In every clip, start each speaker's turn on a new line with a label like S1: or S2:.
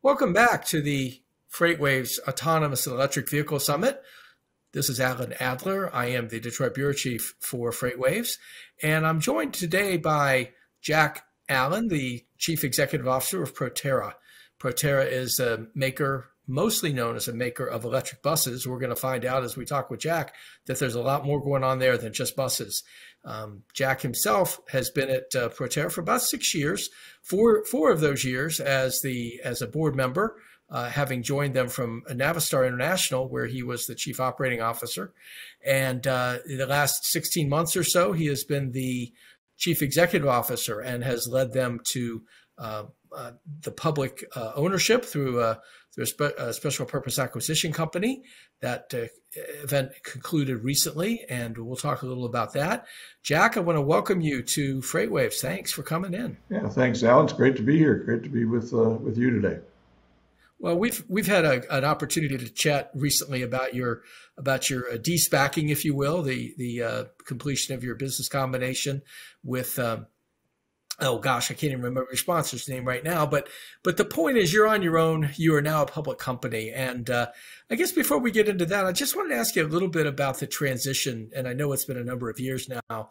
S1: Welcome back to the FreightWaves Autonomous and Electric Vehicle Summit. This is Alan Adler. I am the Detroit Bureau Chief for FreightWaves, and I'm joined today by Jack Allen, the Chief Executive Officer of Proterra. Proterra is a maker, mostly known as a maker of electric buses. We're going to find out as we talk with Jack that there's a lot more going on there than just buses. Jack himself has been at Proterra for about 6 years, four of those years as a board member, having joined them from Navistar International, where he was the chief operating officer. And in the last 16 months or so, he has been the chief executive officer and has led them to the public ownership through a special purpose acquisition company. That event concluded recently, and we'll talk a little about that. Jack, I want to welcome you to FreightWaves. Thanks for coming in.
S2: Yeah, thanks, Alan. It's great to be here. Great to be with you today.
S1: Well, we've had an opportunity to chat recently about your de-SPACing, if you will, the completion of your business combination with oh gosh, I can't even remember your sponsor's name right now. But the point is, you're on your own. You are now a public company, and I guess before we get into that, I just wanted to ask you a little bit about the transition. And I know it's been a number of years now.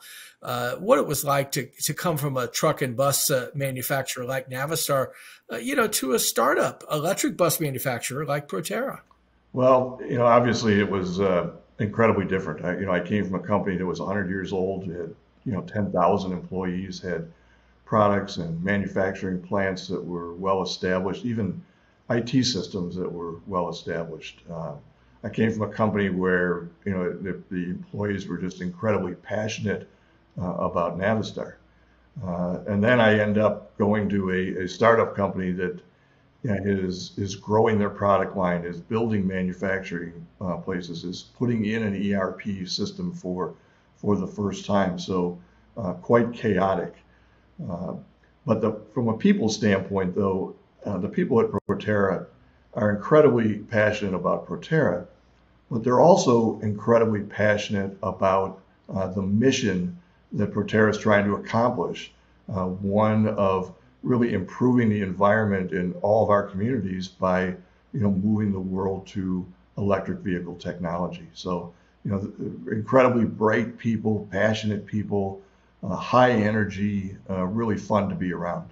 S1: What it was like to come from a truck and bus manufacturer like Navistar, to a startup electric bus manufacturer like Proterra.
S2: Well, obviously it was incredibly different. I came from a company that was 100 years old, had 10,000 employees, had products and manufacturing plants that were well established, even IT systems that were well established. I came from a company where the employees were just incredibly passionate about Navistar, and then I end up going to a startup company that is growing their product line, is building manufacturing places, is putting in an ERP system for the first time. So quite chaotic. But from a people standpoint, though, the people at Proterra are incredibly passionate about Proterra, but they're also incredibly passionate about the mission that Proterra is trying to accomplish, one of really improving the environment in all of our communities by moving the world to electric vehicle technology. So incredibly bright people, passionate people, high energy, really fun to be around.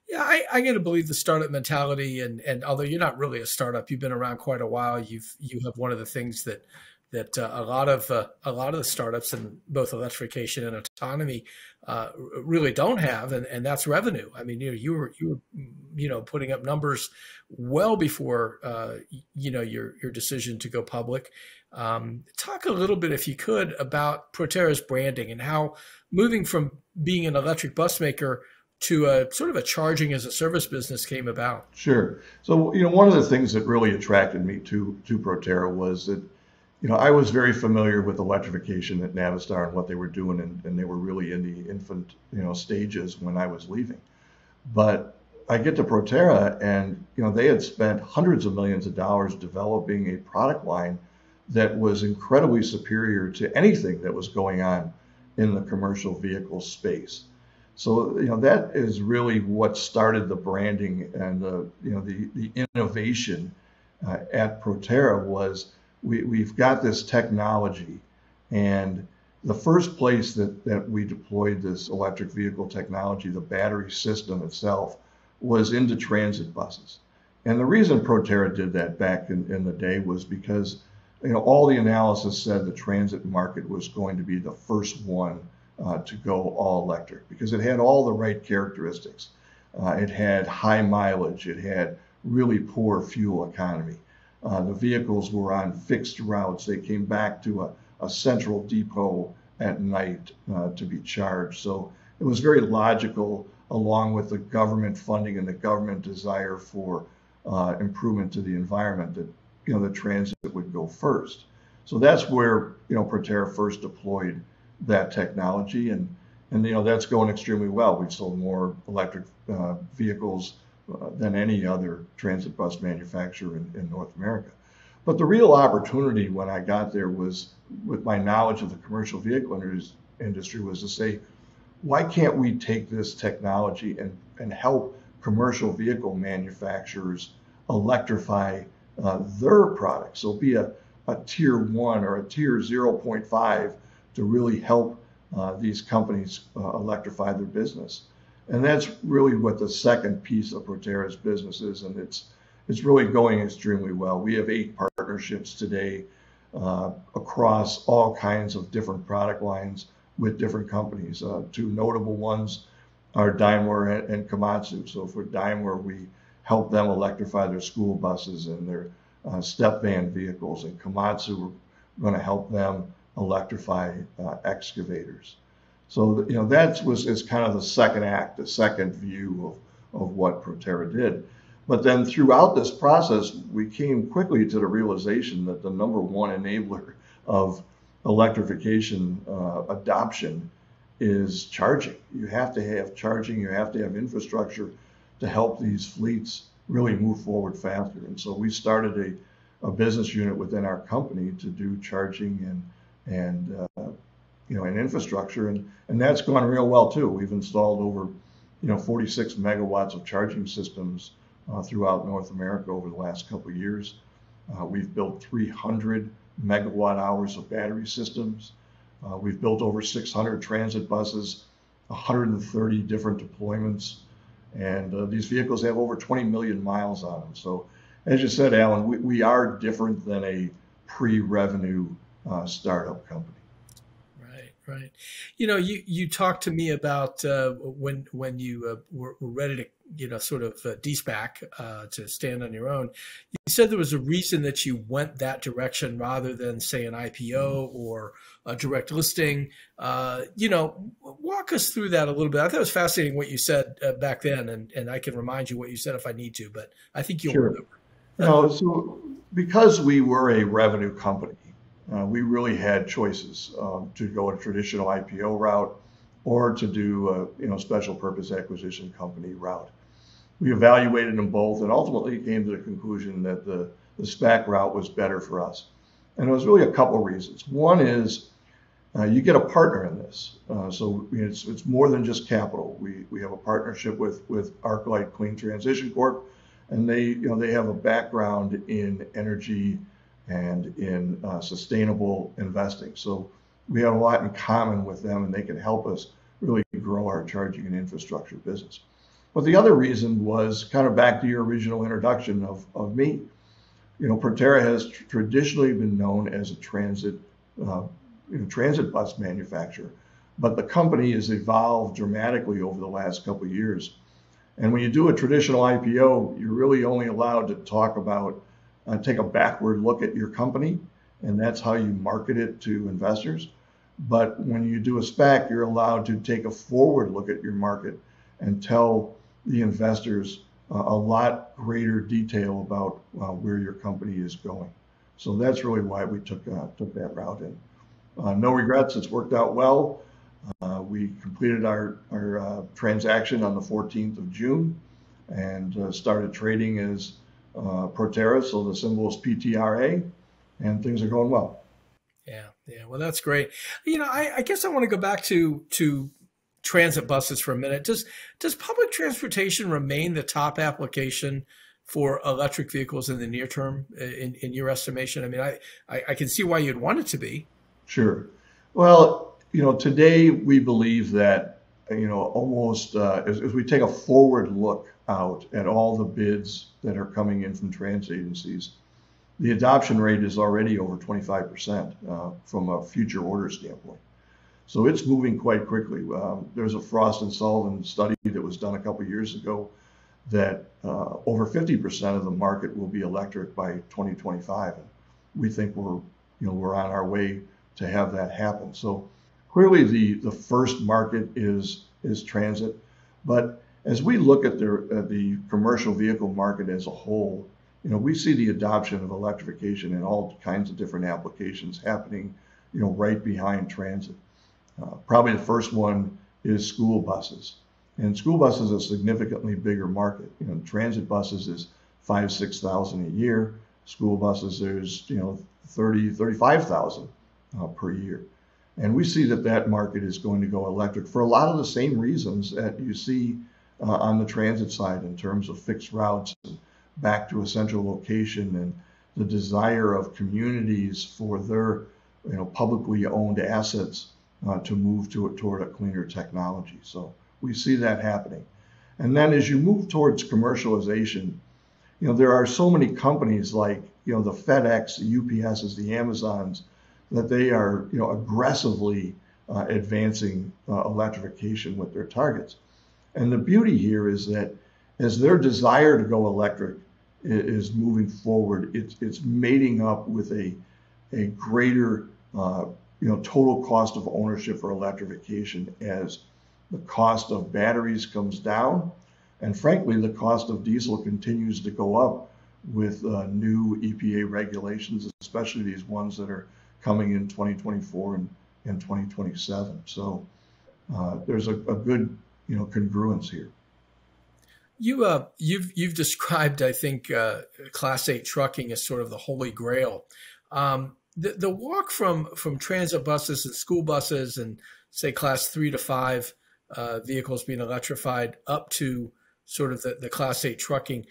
S1: Yeah, I got to believe the startup mentality, and although you're not really a startup, you've been around quite a while. You have one of the things that a lot of the startups in both electrification and autonomy really don't have, and that's revenue. I mean, you were putting up numbers well before your decision to go public. Talk a little bit, if you could, about Proterra's branding and how moving from being an electric bus maker to a sort of a charging as a service business came about.
S2: Sure. So, one of the things that really attracted me to Proterra was that, I was very familiar with electrification at Navistar and what they were doing, and they were really in the infant, stages when I was leaving. But I get to Proterra, and, they had spent hundreds of millions of dollars developing a product line that was incredibly superior to anything that was going on in the commercial vehicle space. So, that is really what started the branding and the innovation at Proterra was we've got this technology, and the first place that we deployed this electric vehicle technology, the battery system itself, was into transit buses. And the reason Proterra did that back in the day was because all the analysis said the transit market was going to be the first one to go all electric because it had all the right characteristics. It had high mileage. It had really poor fuel economy. The vehicles were on fixed routes. They came back to a central depot at night to be charged. So it was very logical, along with the government funding and the government desire for improvement to the environment, that the transit would go first. So that's where Proterra first deployed that technology, and that's going extremely well. We've sold more electric vehicles than any other transit bus manufacturer in North America. But the real opportunity when I got there was, with my knowledge of the commercial vehicle industry, was to say, why can't we take this technology and help commercial vehicle manufacturers electrify their products. So be a tier 1 or a tier 0.5 to really help these companies electrify their business. And that's really what the second piece of Proterra's business is, and it's really going extremely well. We have 8 partnerships today across all kinds of different product lines with different companies. 2 notable ones are Daimler and Komatsu. So for Daimler, we help them electrify their school buses and their step van vehicles, and Komatsu, we're going to help them electrify excavators. So that is kind of the second act, the second view of what Proterra did. But then throughout this process, we came quickly to the realization that the number one enabler of electrification adoption is charging. You have to have charging, you have to have infrastructure to help these fleets really move forward faster. And so we started a business unit within our company to do charging and infrastructure, and that's gone real well too. We've installed over 46 megawatts of charging systems throughout North America over the last couple of years. We've built 300 megawatt hours of battery systems. We've built over 600 transit buses, 130 different deployments, and these vehicles have over 20 million miles on them. So as you said, Alan, we are different than a pre-revenue startup company.
S1: Right. You talked to me about when you were ready to, sort of de-SPAC to stand on your own. You said there was a reason that you went that direction rather than, say, an IPO or a direct listing. Walk us through that a little bit. I thought it was fascinating what you said back then, and I can remind you what you said if I need to, but I think you'll remember.
S2: So because we were a revenue company, we really had choices to go a traditional IPO route or to do a special purpose acquisition company route. We evaluated them both and ultimately came to the conclusion that the SPAC route was better for us. And it was really a couple of reasons. One is you get a partner in this. So it's more than just capital. We have a partnership with ArcLight Clean Transition Corp, and they have a background in energy and in sustainable investing. So we have a lot in common with them, and they can help us really grow our charging and infrastructure business. But the other reason was kind of back to your original introduction of me. Proterra has traditionally been known as a transit bus manufacturer, but the company has evolved dramatically over the last couple of years. And when you do a traditional IPO, you're really only allowed to talk about take a backward look at your company, and that's how you market it to investors. But when you do a SPAC, you're allowed to take a forward look at your market and tell the investors a lot greater detail about where your company is going. So that's really why we took that route in. No regrets, it's worked out well. We completed our transaction on the 14th of June and started trading as Proterra, so the symbol is PTRA, and things are going well.
S1: Yeah. Well, that's great. I guess I want to go back to transit buses for a minute. Does public transportation remain the top application for electric vehicles in the near term, in your estimation? I mean, I can see why you'd want it to be.
S2: Sure. Well, today we believe that, almost as we take a forward look out at all the bids that are coming in from transit agencies, the adoption rate is already over 25% from a future order standpoint. So it's moving quite quickly. There's a Frost & Sullivan study that was done a couple of years ago that over 50% of the market will be electric by 2025. And we think we're on our way to have that happen. So clearly the first market is transit, but as we look at the commercial vehicle market as a whole, we see the adoption of electrification in all kinds of different applications happening, right behind transit. Probably the first one is school buses, and school buses is a significantly bigger market. Transit buses is 5,000-6,000 a year. School buses there's 35,000 per year. And we see that market is going to go electric for a lot of the same reasons that you see on the transit side in terms of fixed routes and back to a central location, and the desire of communities for their publicly owned assets to move toward a cleaner technology. So we see that happening. And then as you move towards commercialization, there are so many companies like, the FedEx, the UPSs, the Amazons, that they are, aggressively advancing electrification with their targets. And the beauty here is that as their desire to go electric is moving forward, it's mating up with a greater, total cost of ownership for electrification as the cost of batteries comes down. And frankly, the cost of diesel continues to go up with new EPA regulations, especially these ones that are coming in 2024 and 2027. So there's a good, congruence here.
S1: You've described, I think, Class 8 trucking as sort of the holy grail. The walk from transit buses and school buses and say Class 3 to 5 vehicles being electrified up to sort of the Class 8 trucking.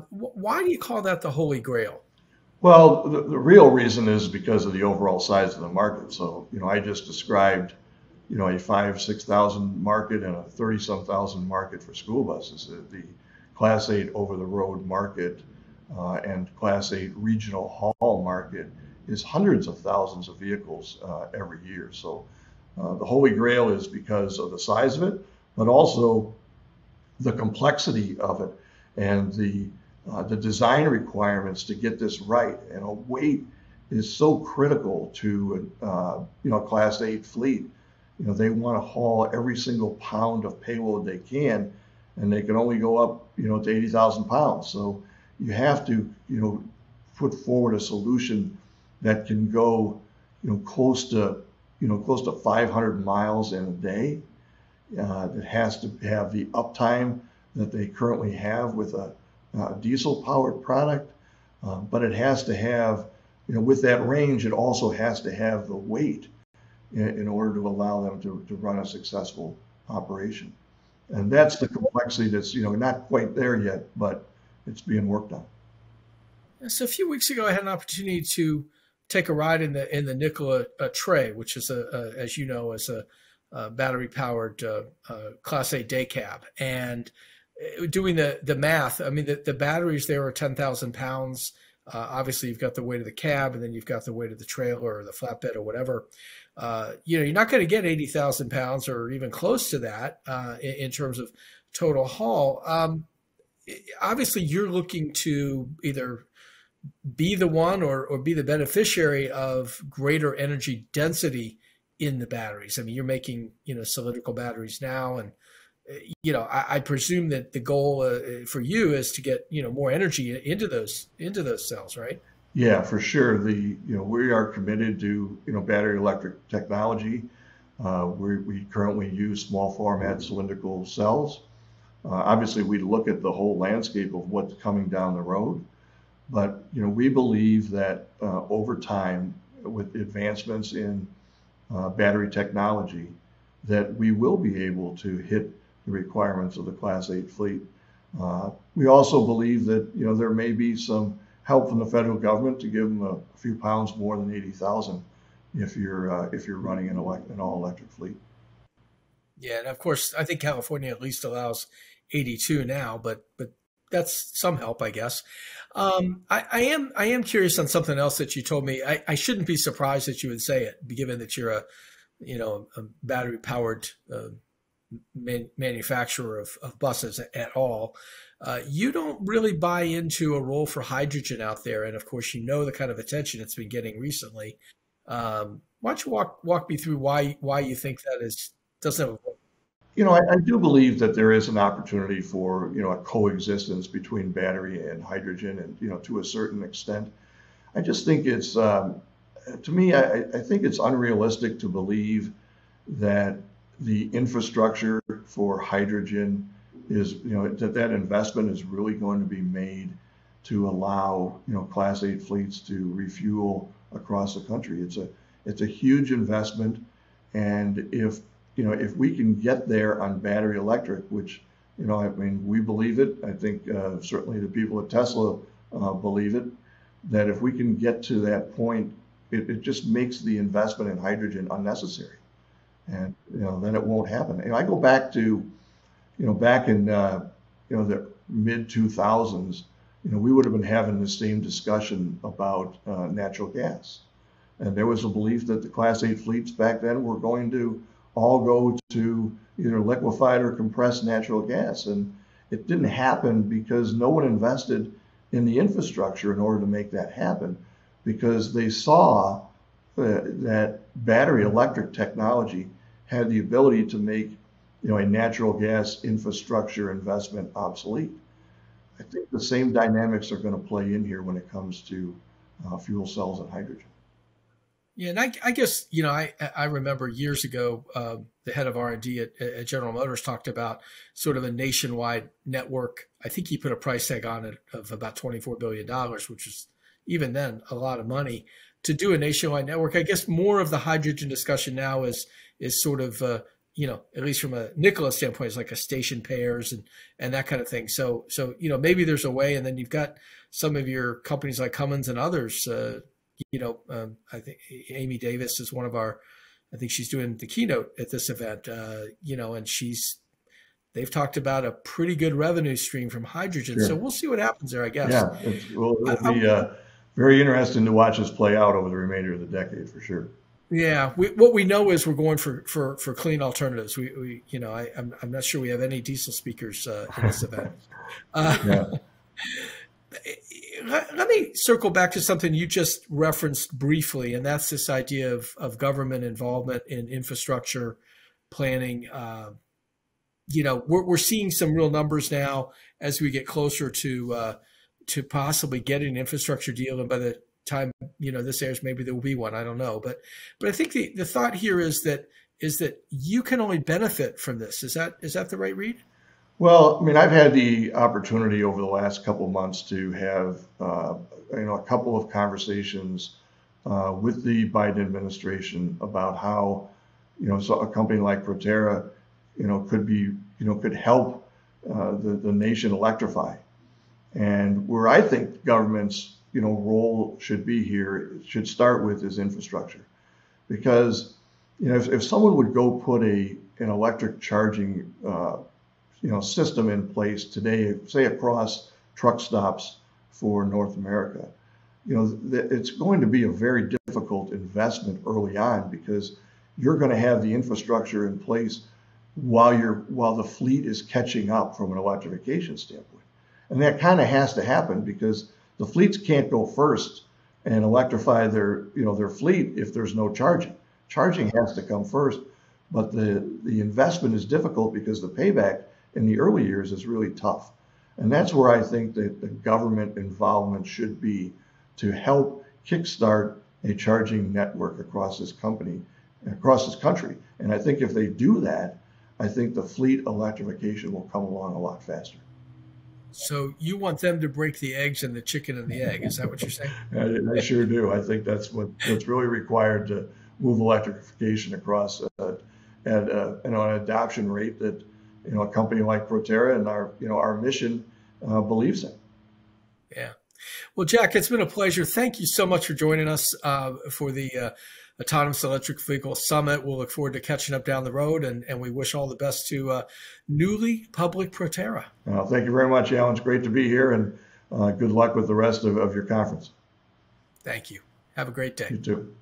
S1: Why do you call that the holy grail?
S2: Well, the real reason is because of the overall size of the market. So, I just described, a 5,000-6,000 market and a 30-some thousand market for school buses. The Class 8 over-the-road market and Class 8 regional haul market is hundreds of thousands of vehicles every year. So the holy grail is because of the size of it, but also the complexity of it and the design requirements to get this right. And a weight is so critical to a Class 8 fleet. They want to haul every single pound of payload they can, and they can only go up to 80,000 pounds. So you have to put forward a solution that can go close to 500 miles in a day. That has to have the uptime that they currently have with a diesel-powered product, but it has to have, with that range, it also has to have the weight in order to allow them to run a successful operation. And that's the complexity that's, not quite there yet, but it's being worked on.
S1: So a few weeks ago, I had an opportunity to take a ride in the Nikola Tre, which is as you know, is a battery-powered Class 8 day cab. And doing the math, I mean, the batteries there are 10,000 pounds. Obviously, you've got the weight of the cab, and then you've got the weight of the trailer or the flatbed or whatever. You're not going to get 80,000 pounds or even close to that in terms of total haul. Obviously, you're looking to either be the one or be the beneficiary of greater energy density in the batteries. I mean, you're making, cylindrical batteries now, and I presume that the goal for you is to get, more energy into those cells, right?
S2: Yeah, for sure. We are committed to, battery electric technology. We currently use small format cylindrical cells. Obviously, we look at the whole landscape of what's coming down the road. But, we believe that over time, with advancements in battery technology, that we will be able to hit the requirements of the Class 8 fleet. We also believe that, there may be some help from the federal government to give them a few pounds more than 80,000 if you're running an all-electric fleet.
S1: Yeah, and of course, I think California at least allows 82 now, but that's some help, I guess. I am curious on something else that you told me. I shouldn't be surprised that you would say it, given that you're a battery powered manufacturer of buses at all. You don't really buy into a role for hydrogen out there, and of course, the kind of attention it's been getting recently. Why don't you walk me through why you think that doesn't have a role?
S2: I do believe that there is an opportunity for, a coexistence between battery and hydrogen, and, to a certain extent. I just think it's, to me, I think it's unrealistic to believe that the infrastructure for hydrogen is, that investment is really going to be made to allow, Class 8 fleets to refuel across the country. It's a huge investment, and if we can get there on battery electric, which You know, I mean, we believe it. I think certainly the people at Tesla believe it, that if we can get to that point, it just makes the investment in hydrogen unnecessary. And, you know, then it won't happen. And I go back to, back in, the mid 2000s, we would have been having the same discussion about natural gas. And there was a belief that the Class 8 fleets back then were going to all go to either liquefied or compressed natural gas. And it didn't happen because no one invested in the infrastructure in order to make that happen, because they saw that battery electric technology had the ability to make, a natural gas infrastructure investment obsolete. I think the same dynamics are going to play in here when it comes to fuel cells and hydrogen.
S1: Yeah, and I guess I remember years ago the head of R&D at General Motors talked about sort of a nationwide network. I think he put a price tag on it of about $24 billion, which is even then a lot of money to do a nationwide network. I guess more of the hydrogen discussion now is sort of at least from a Nikola standpoint, is like a station pairs and that kind of thing. So maybe there's a way, and then you've got some of your companies like Cummins and others. I think Amy Davis is one of our, I think she's doing the keynote at this event, and they've talked about a pretty good revenue stream from hydrogen. Sure. So we'll see what happens there, I guess.
S2: Yeah, it'll be very interesting to watch this play out over the remainder of the decade for sure.
S1: Yeah, what we know is we're going for clean alternatives. I'm not sure we have any diesel speakers in this event.
S2: Yeah.
S1: Let me circle back to something you just referenced briefly, and that's this idea of government involvement in infrastructure planning. We're seeing some real numbers now as we get closer to possibly getting an infrastructure deal, and by the time this airs, maybe there will be one. I don't know, but I think the thought here is that you can only benefit from this. Is that the right read?
S2: Well, I mean, I've had the opportunity over the last couple of months to have, a couple of conversations with the Biden administration about how, so a company like Proterra, could help the nation electrify. And where I think government's, role should be here, should start with is infrastructure. Because, if someone would go put an electric charging system in place today, say across truck stops for North America, it's going to be a very difficult investment early on, because you're going to have the infrastructure in place while the fleet is catching up from an electrification standpoint. And that kind of has to happen, because the fleets can't go first and electrify their fleet if there's no charging. Charging has to come first, but the investment is difficult because the payback in the early years is really tough. And that's where I think that the government involvement should be, to help kickstart a charging network across this country. And I think if they do that, I think the fleet electrification will come along a lot faster.
S1: So you want them to break the eggs and the chicken and the egg. Is that what you're saying?
S2: I sure do. I think that's what's really required to move electrification across at an adoption rate that a company like Proterra and our mission believes in.
S1: Yeah. Well, Jack, it's been a pleasure. Thank you so much for joining us for the Autonomous Electric Vehicle Summit. We'll look forward to catching up down the road, and we wish all the best to newly public Proterra.
S2: Thank you very much, Alan. It's great to be here, and good luck with the rest of your conference.
S1: Thank you. Have a great day.
S2: You too.